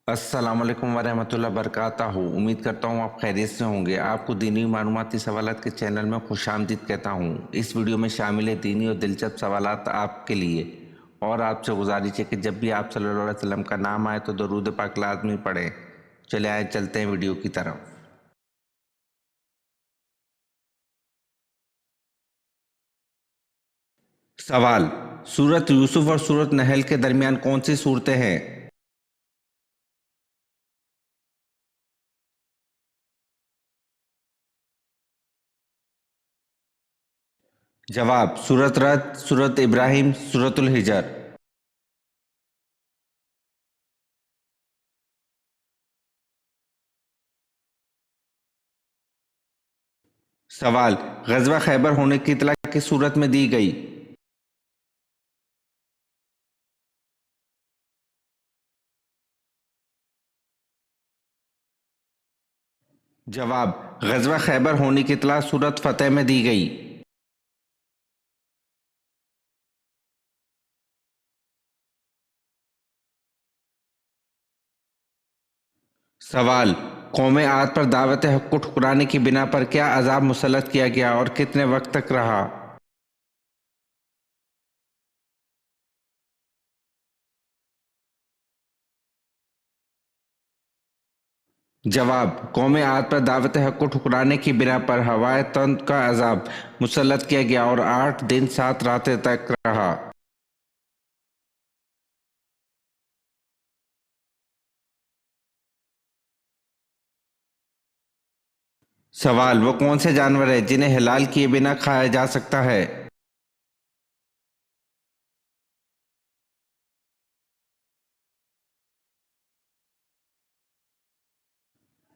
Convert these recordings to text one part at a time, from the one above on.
السلام علیکم ورحمۃ اللہ وبرکاتہ. امید کرتا ہوں آپ خیریت سے ہوں گے. آپ کو دینی معلوماتی سوالات کے چینل میں خوش آمدید کہتا ہوں. اس ویڈیو میں شامل ہے دینی اور دلچسپ سوالات آپ کے لیے، اور آپ سے گزارش ہے کہ جب بھی آپ صلی اللہ علیہ وسلم کا نام آئے تو درود پاک لازمی پڑھیں. چلے آئے چلتے ہیں ویڈیو کی طرف. سوال: سورۃ یوسف اور سورۃ نحل کے درمیان کون سی صورتیں ہیں؟ جواب: سورۃ رعد، سورۃ ابراہیم، سورۃ الحجر. سوال: غزوہ خیبر ہونے کی اطلاع کس صورت میں دی گئی؟ جواب: غزوہ خیبر ہونے کی اطلاع سورۃ فتح میں دی گئی. سوال: قوم عاد پر دعوت حق کو ٹھکرانے کی بنا پر کیا عذاب مسلط کیا گیا اور کتنے وقت تک رہا؟ جواب: قوم عاد پر دعوت حق کو ٹھکرانے کی بنا پر ہوائے طرد کا عذاب مسلط کیا گیا اور 8 دن 7 راتیں تک رہا. سوال: وہ کون سے جانور ہیں جنہیں حلال کیے بنا کھایا جا سکتا ہے؟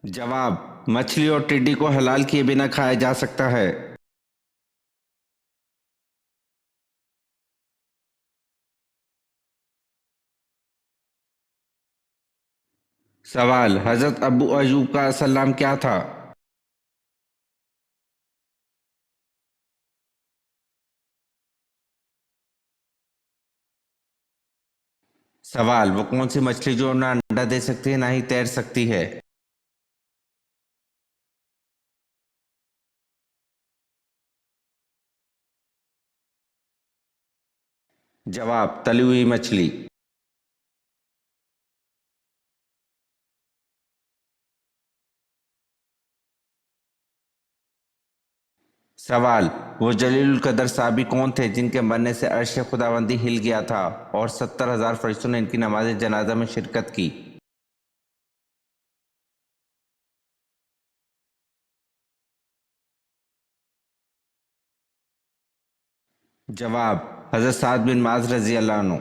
جواب: مچھلی اور ٹڈی کو حلال کیے بنا کھایا جا سکتا ہے. سوال: حضرت ابو ایوب کا اصل نام کیا تھا؟ سوال: وہ کون سی مچھلی جو نہ انڈا دے سکتی ہے نہ ہی تیر سکتی ہے؟ جواب: تلی ہوئی مچھلی. سوال: وہ جلیل القدر صحابی کون تھے جن کے مرنے سے عرش خداوندی ہل گیا تھا اور 70,000 فرشتوں نے ان کی نماز جنازہ میں شرکت کی؟ جواب: حضرت سعد بن معاذ رضی اللہ عنہ.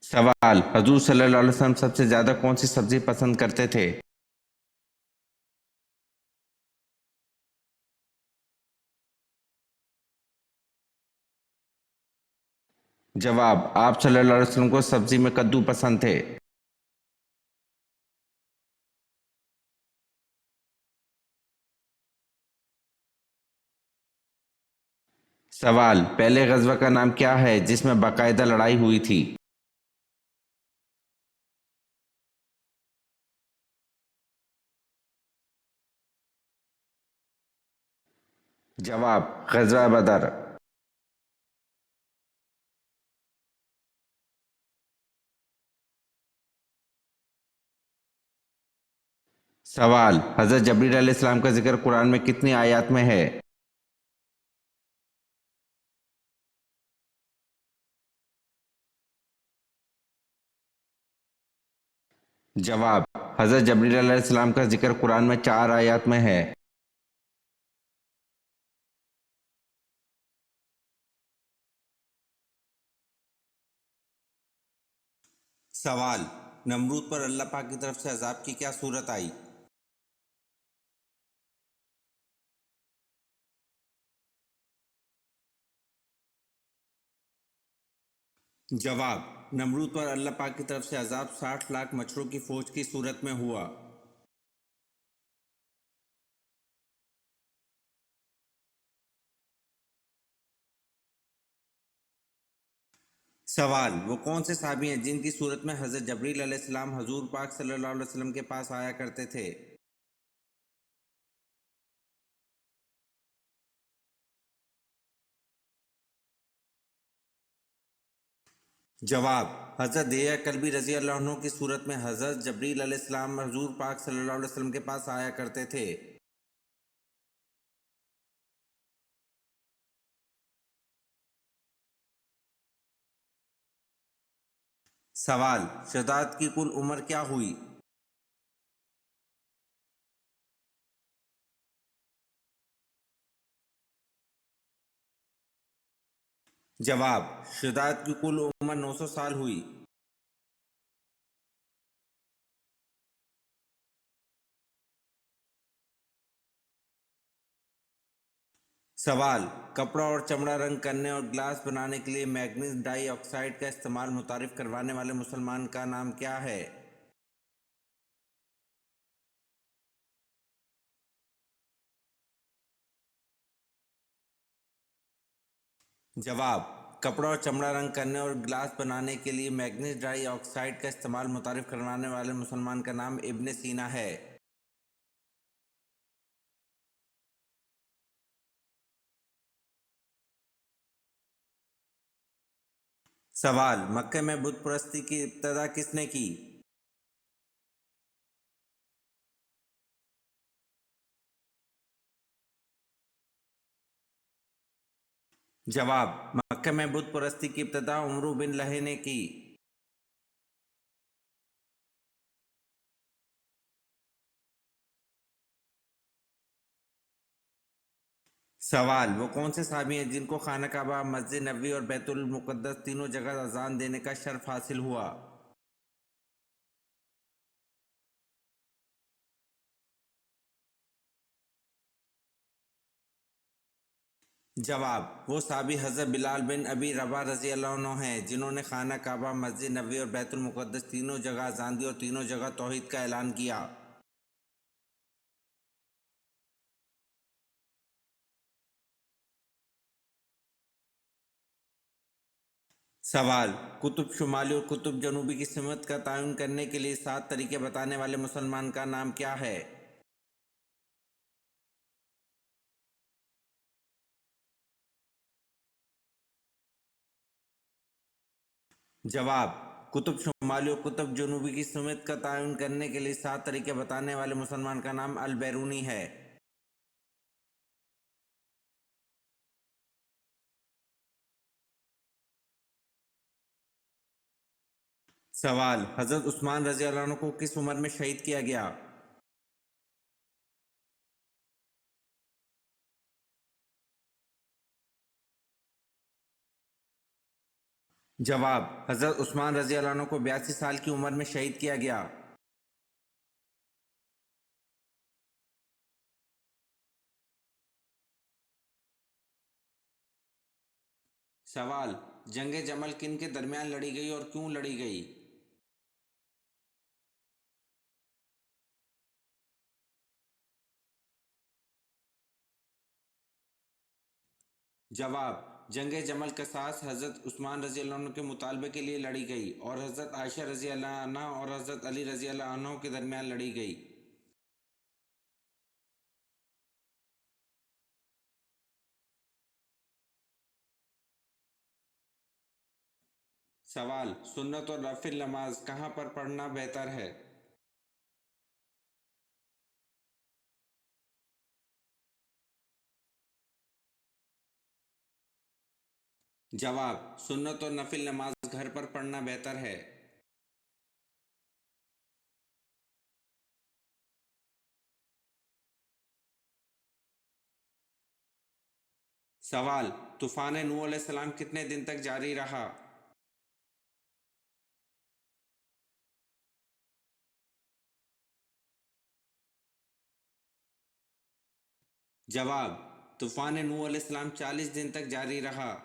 سوال: حضور صلی اللہ علیہ وسلم سب سے زیادہ کون سی سبزی پسند کرتے تھے؟ جواب: آپ صلی اللہ علیہ وسلم کو سبزی میں کدو پسند تھے. سوال: پہلے غزوہ کا نام کیا ہے جس میں باقاعدہ لڑائی ہوئی تھی؟ جواب: غزوہ بدر. سوال: حضرت جبریل علیہ السلام کا ذکر قرآن میں کتنی آیات میں ہے؟ جواب: حضرت جبریل علیہ السلام کا ذکر قرآن میں 4 آیات میں ہے. سوال: نمرود پر اللہ پاک کی طرف سے عذاب کی کیا صورت آئی؟ جواب: نمرود پر اللہ پاک کی طرف سے عذاب 60 لاکھ مچھروں کی فوج کی صورت میں ہوا. سوال: وہ کون سے صحابی ہیں جن کی صورت میں حضرت جبریل علیہ السلام حضور پاک صلی اللہ علیہ وسلم کے پاس آیا کرتے تھے؟ جواب: حضرت دیا کلبی رضی اللہ عنہ کی صورت میں حضرت جبریل علیہ السلام حضور پاک صلی اللہ علیہ وسلم کے پاس آیا کرتے تھے۔ سوال: شہزاد کی کل عمر کیا ہوئی؟ جواب: شہزاد کی کل عمر 900 سال ہوئی۔ سوال: کپڑا اور چمڑا رنگ کرنے اور گلاس بنانے کے لیے مینگنیز ڈائی آکسائڈ کا استعمال متعارف کروانے والے مسلمان کا نام کیا ہے؟ جواب: کپڑا اور چمڑا رنگ کرنے اور گلاس بنانے کے لیے مینگنیز ڈائی آکسائڈ کا استعمال متعارف کروانے والے مسلمان کا نام ابن سینا ہے۔ سوال: مکہ میں بت پرستی کی ابتدا کس نے کی؟ جواب: مکہ میں بت پرستی کی ابتدا عمرو بن لہے نے کی۔ سوال: وہ کون سے صحابی ہیں جن کو خانہ کعبہ، مسجد نبوی اور بیت المقدس تینوں جگہ اذان دینے کا شرف حاصل ہوا؟ جواب: وہ صحابی حضرت بلال بن ابی رباح رضی اللہ عنہ ہیں جنہوں نے خانہ کعبہ، مسجد نبوی اور بیت المقدس تینوں جگہ اذان دی اور تینوں جگہ توحید کا اعلان کیا۔ سوال: قطب شمالی اور قطب جنوبی کی سمت کا تعین کرنے کے لیے 7 طریقے بتانے والے مسلمان کا نام کیا ہے؟ جواب: قطب شمالی اور قطب جنوبی کی سمت کا تعین کرنے کے لیے 7 طریقے بتانے والے مسلمان کا نام البیرونی ہے۔ سوال: حضرت عثمان رضی اللہ عنہ کو کس عمر میں شہید کیا گیا؟ جواب: حضرت عثمان رضی اللہ عنہ کو 82 سال کی عمر میں شہید کیا گیا۔ سوال: جنگ جمل کن کے درمیان لڑی گئی اور کیوں لڑی گئی؟ جواب: جنگ جمل قصاص حضرت عثمان رضی اللہ عنہ کے مطالبے کے لیے لڑی گئی اور حضرت عائشہ رضی اللہ عنہ اور حضرت علی رضی اللہ عنہ کے درمیان لڑی گئی۔ سوال: سنت اور نفل نماز کہاں پر پڑھنا بہتر ہے؟ جواب: سنت اور نفل نماز گھر پر پڑھنا بہتر ہے۔ سوال: طوفان نوح علیہ السلام کتنے دن تک جاری رہا؟ جواب: طوفان نوح علیہ السلام 40 دن تک جاری رہا۔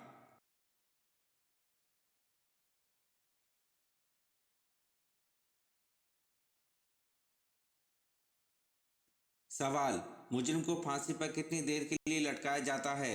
سوال: مجرم کو پھانسی پر کتنی دیر کے لیے لٹکایا جاتا ہے؟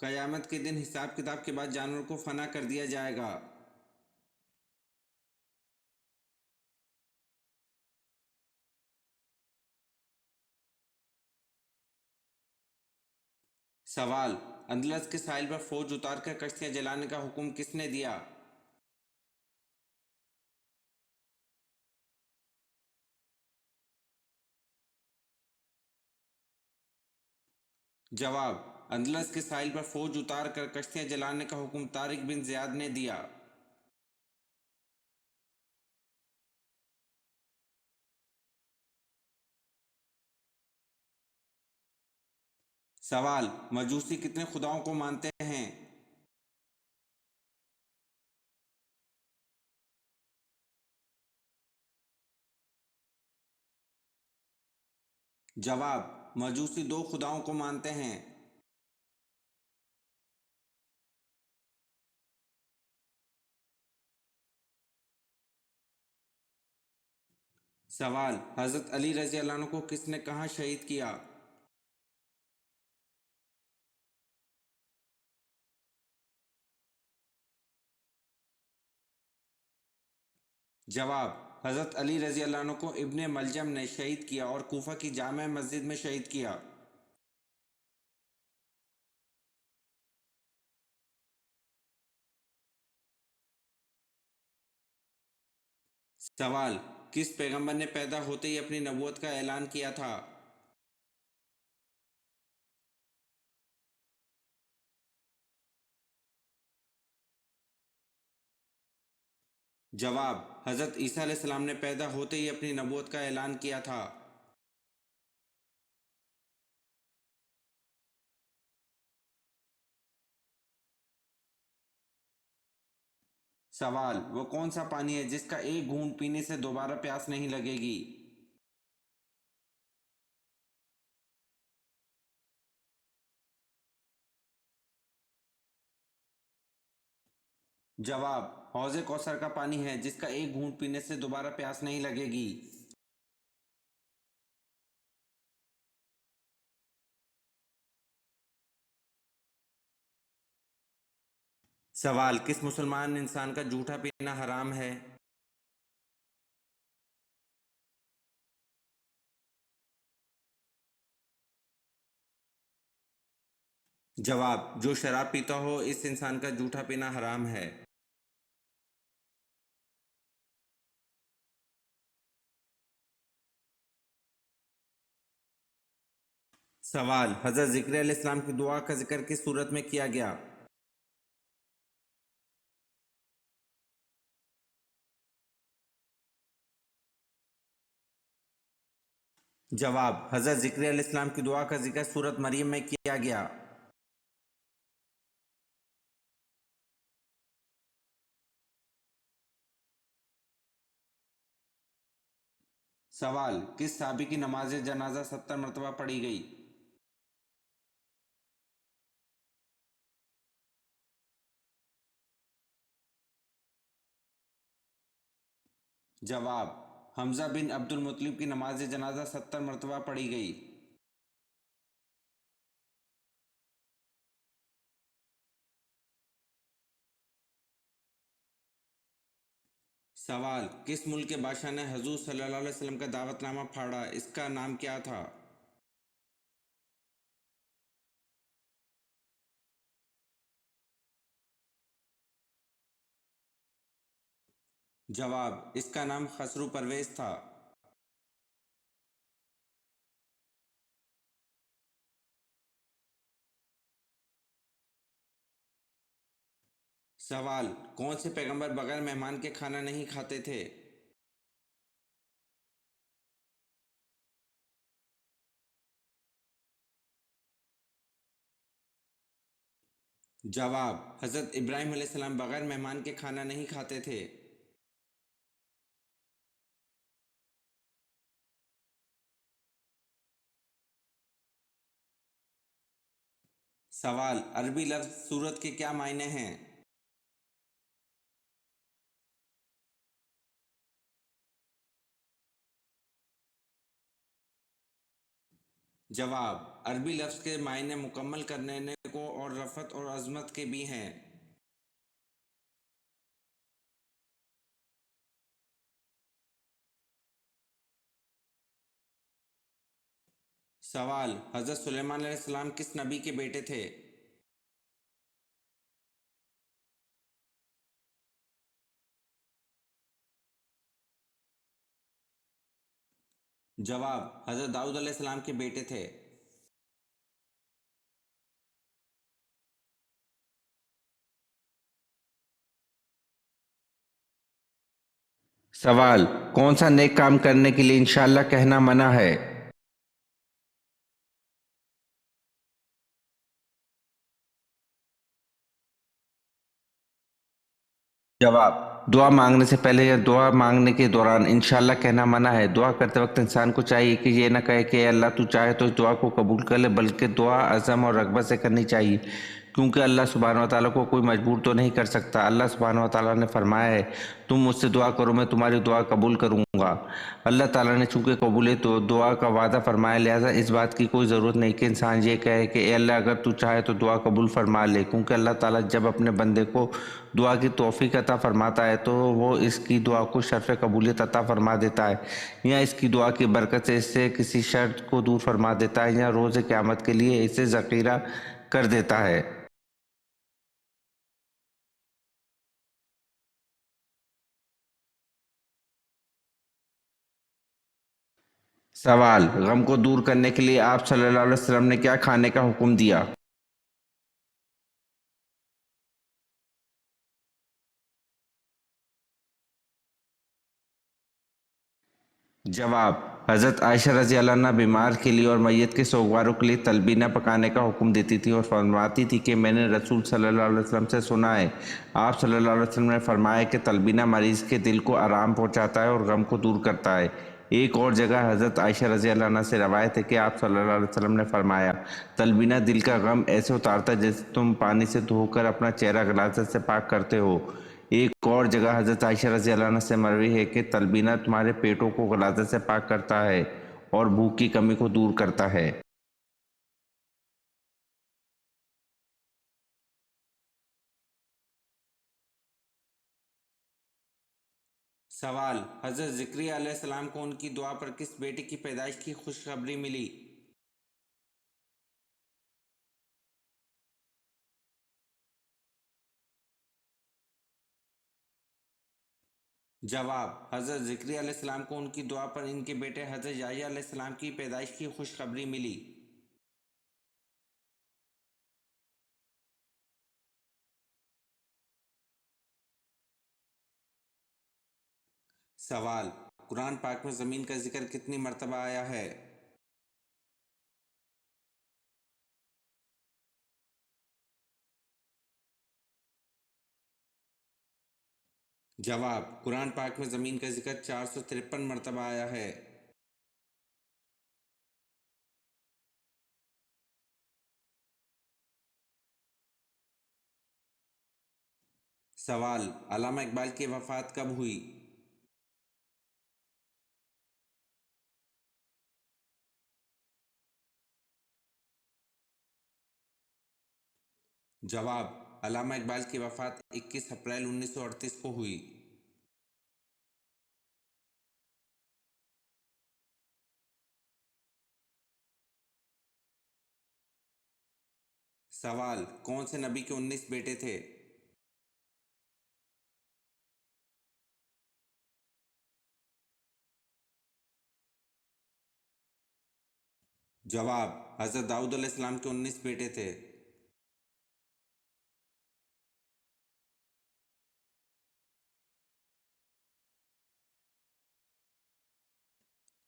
قیامت کے دن حساب کتاب کے بعد جانور کو فنا کر دیا جائے گا۔ سوال: اندلس کے ساحل پر فوج اتار کر کشتیاں جلانے کا حکم کس نے دیا؟ جواب: اندلس کے ساحل پر فوج اتار کر کشتیاں جلانے کا حکم طارق بن زیاد نے دیا۔ سوال: مجوسی کتنے خداؤں کو مانتے ہیں؟ جواب: مجوسی 2 خداؤں کو مانتے ہیں۔ سوال: حضرت علی رضی اللہ عنہ کو کس نے کہاں شہید کیا؟ جواب: حضرت علی رضی اللہ عنہ کو ابن ملجم نے شہید کیا اور کوفہ کی جامع مسجد میں شہید کیا۔ سوال: کس پیغمبر نے پیدا ہوتے ہی اپنی نبوت کا اعلان کیا تھا؟ جواب: حضرت عیسیٰ علیہ السلام نے پیدا ہوتے ہی اپنی نبوت کا اعلان کیا تھا۔ سوال: وہ کون سا پانی ہے جس کا ایک گھونٹ پینے سے دوبارہ پیاس نہیں لگے گی؟ جواب: حوض کوثر کا پانی ہے جس کا ایک گھونٹ پینے سے دوبارہ پیاس نہیں لگے گی۔ سوال: کس مسلمان انسان کا جھوٹا پینا حرام ہے؟ جواب: جو شراب پیتا ہو اس انسان کا جھوٹا پینا حرام ہے۔ سوال: حضرت ذکر علیہ السلام کی دعا کا ذکر کس صورت میں کیا گیا؟ جواب: حضرت ذکر علیہ السلام کی دعا کا ذکر سورۃ مریم میں کیا گیا۔ سوال: کس صحابی کی نماز جنازہ 70 مرتبہ پڑھی گئی؟ جواب: حمزہ بن عبد المطلب کی نماز جنازہ 70 مرتبہ پڑھی گئی۔ سوال: کس ملک کے بادشاہ نے حضور صلی اللہ علیہ وسلم کا دعوت نامہ پھاڑا، اس کا نام کیا تھا؟ جواب: اس کا نام خسرو پرویز تھا۔ سوال: کون سے پیغمبر بغیر مہمان کے کھانا نہیں کھاتے تھے؟ جواب: حضرت ابراہیم علیہ السلام بغیر مہمان کے کھانا نہیں کھاتے تھے۔ سوال: عربی لفظ سورت کے کیا معنی ہیں؟ جواب: عربی لفظ کے معنی مکمل کرنے کو اور رفعت اور عظمت کے بھی ہیں۔ سوال: حضرت سلیمان علیہ السلام کس نبی کے بیٹے تھے؟ جواب: حضرت داؤد علیہ السلام کے بیٹے تھے۔ سوال: کون سا نیک کام کرنے کے لیے انشاءاللہ کہنا منع ہے؟ جواب: دعا مانگنے سے پہلے یا دعا مانگنے کے دوران انشاءاللہ کہنا منع ہے۔ دعا کرتے وقت انسان کو چاہیے کہ یہ نہ کہے کہ اے اللہ تو چاہے تو اس دعا کو قبول کر لے، بلکہ دعا عزم اور رغبت سے کرنی چاہیے، کیونکہ اللہ سبحانہ وتعالیٰ کو کوئی مجبور تو نہیں کر سکتا۔ اللہ سبحانہ وتعالیٰ نے فرمایا ہے، تم مجھ سے دعا کرو میں تمہاری دعا قبول کروں گا۔ اللہ تعالیٰ نے چونکہ قبول تو دعا کا وعدہ فرمایا، لہٰذا اس بات کی کوئی ضرورت نہیں کہ انسان یہ کہے کہ اے اللہ اگر تو چاہے تو دعا قبول فرما لے، کیونکہ اللہ تعالیٰ جب اپنے بندے کو دعا کی توفیق عطا فرماتا ہے تو وہ اس کی دعا کو شرف قبولیت عطا فرما دیتا ہے، یا اس کی دعا کی برکت سے اس سے کسی شرط کو دور فرما دیتا ہے، یا روز قیامت کے لیے اسے ذخیرہ کر دیتا ہے۔ سوال: غم کو دور کرنے کے لیے آپ صلی اللہ علیہ وسلم نے کیا کھانے کا حکم دیا؟ جواب: حضرت عائشہ رضی اللہ عنہ بیمار کے لیے اور میت کے سوگواروں کے لیے تلبینہ پکانے کا حکم دیتی تھی اور فرماتی تھی کہ میں نے رسول صلی اللہ علیہ وسلم سے سنا ہے، آپ صلی اللہ علیہ وسلم نے فرمایا کہ تلبینہ مریض کے دل کو آرام پہنچاتا ہے اور غم کو دور کرتا ہے۔ ایک اور جگہ حضرت عائشہ رضی اللہ عنہ سے روایت ہے کہ آپ صلی اللہ علیہ وسلم نے فرمایا، تلبینہ دل کا غم ایسے اتارتا ہے جیسے تم پانی سے دھو کر اپنا چہرہ غلاظت سے پاک کرتے ہو۔ ایک اور جگہ حضرت عائشہ رضی اللہ عنہ سے مروی ہے کہ تلبینہ تمہارے پیٹوں کو غلاظت سے پاک کرتا ہے اور بھوک کی کمی کو دور کرتا ہے۔ سوال: حضرت زکریا علیہ السلام کو ان کی دعا پر کس بیٹے کی پیدائش کی خوشخبری ملی؟ جواب: حضرت زکریا علیہ السلام کو ان کی دعا پر ان کے بیٹے حضرت یحییٰ علیہ السلام کی پیدائش کی خوشخبری ملی۔ سوال: قرآن پاک میں زمین کا ذکر کتنی مرتبہ آیا ہے؟ جواب: قرآن پاک میں زمین کا ذکر 453 مرتبہ آیا ہے۔ سوال: علامہ اقبال کی وفات کب ہوئی؟ جواب: علامہ اقبال کی وفات 21 اپریل 1938 کو ہوئی۔ سوال: کون سے نبی کے 19 بیٹے تھے؟ جواب: حضرت داؤد علیہ السلام کے 19 بیٹے تھے۔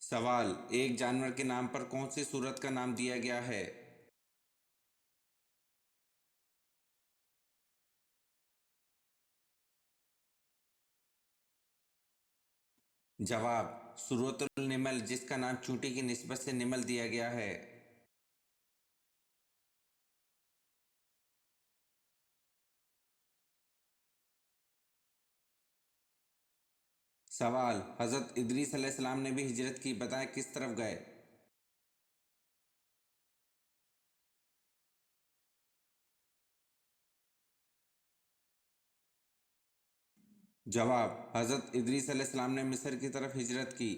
سوال: ایک جانور کے نام پر کون سی سورت کا نام دیا گیا ہے؟ جواب: سورۃ النمل، جس کا نام چونٹی کی نسبت سے نمل دیا گیا ہے۔ سوال: حضرت ادریس علیہ السلام نے بھی ہجرت کی، بتائیں کس طرف گئے؟ جواب: حضرت ادریس علیہ السلام نے مصر کی طرف ہجرت کی۔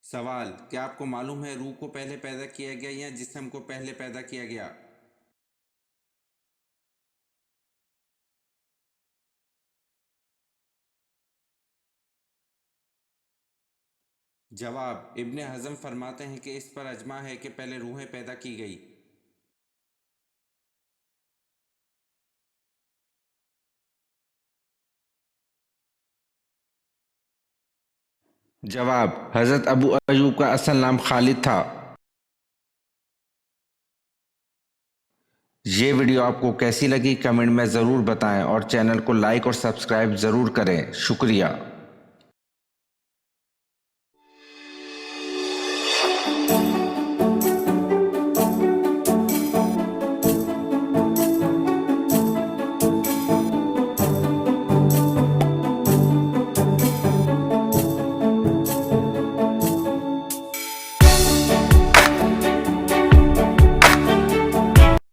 سوال: کیا آپ کو معلوم ہے روح کو پہلے پیدا کیا گیا یا جسم کو پہلے پیدا کیا گیا؟ جواب: ابن حزم فرماتے ہیں کہ اس پر اجماع ہے کہ پہلے روحیں پیدا کی گئی۔ جواب: حضرت ابو ایوب کا اصل نام خالد تھا۔ یہ ویڈیو آپ کو کیسی لگی کمنٹ میں ضرور بتائیں اور چینل کو لائک اور سبسکرائب ضرور کریں۔ شکریہ۔